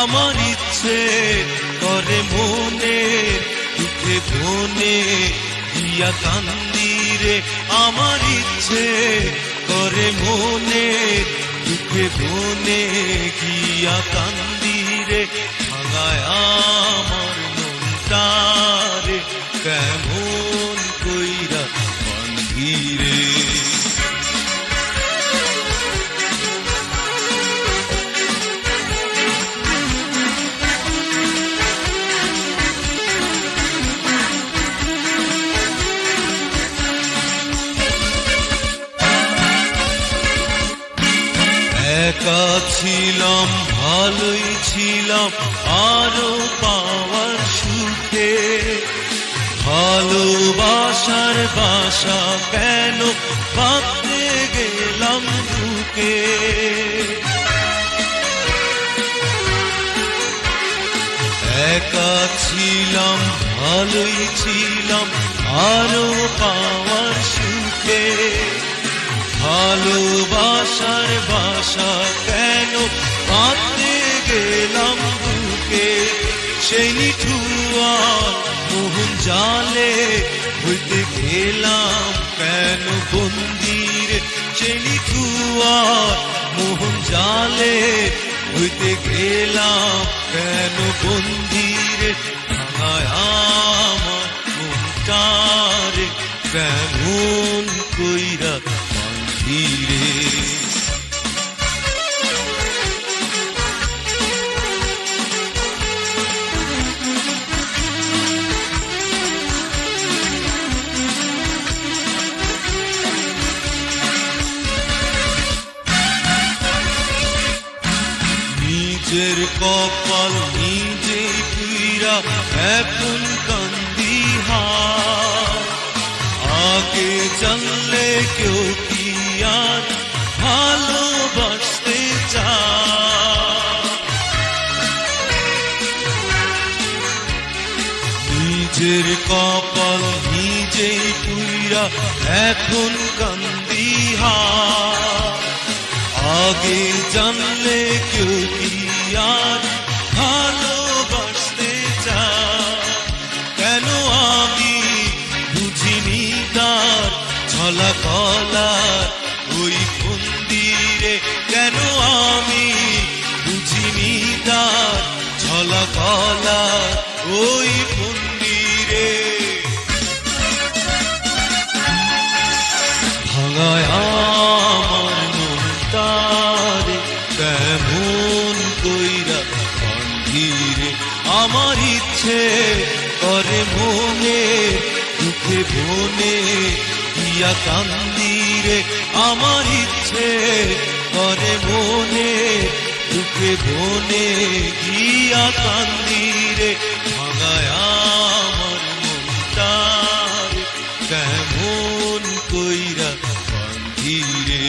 আমার ইচ্ছে করে মনে দুঃখে বনে গিয়া কান্দিরে, আমার ইচ্ছে করে মনে দুঃখে বনে গিয়া কান্দিরে। ভাঙায় আমার মনটারে কেমন কইরা বান্ধিরে। একা ছিলাম ভালোই ছিলাম আরো পাওয়ার সুখে, ভালোবাসার বাসা কেন বাঁধতে গেলাম বুকে। একা ছিলাম ভালোই ছিলাম আরো পাওয়ার সুখে, ভালোবাসার বাসা কেন বাঁধতে গেলাম বুকে। সেই নিঠুয়া মোহন জালে হইতে গেলাম কেন বন্দির, সেই নিঠুয়া মোহন জালে হইতে গেলাম কেন বন্দির। ভাঙায় আমার মনটারে কেমন কইরা বান্ধিরে। নিজের কপাল নিজেই পুইরা এখন কান্দি হায়, আগে জানলে কেউ কি আর ভালোবাসতে চায়। নিজের কপাল নিজেই পুইরা এখন কান্দি হায়, আগে জানলে কেউ কি আর ভালোবাসতে চায়। কেন আমি বুঝিনি তার ছলা কলার ওই মন্দিরে, কেন আমি বুঝিনি তার ছলা কলার ওই মন্দিরে। ভাঙায় আমার মনটারে কেমন কইরা বান্ধিরে। আমার ইচ্ছে করে মনে দুঃখে বনে গিয়া কান্দিরে, আমার ইচ্ছে করে মনে দুঃখে বনে গিয়া কান্দিরে। ভাঙায় আমার মনটারে কেমন কইরা বান্ধিরে।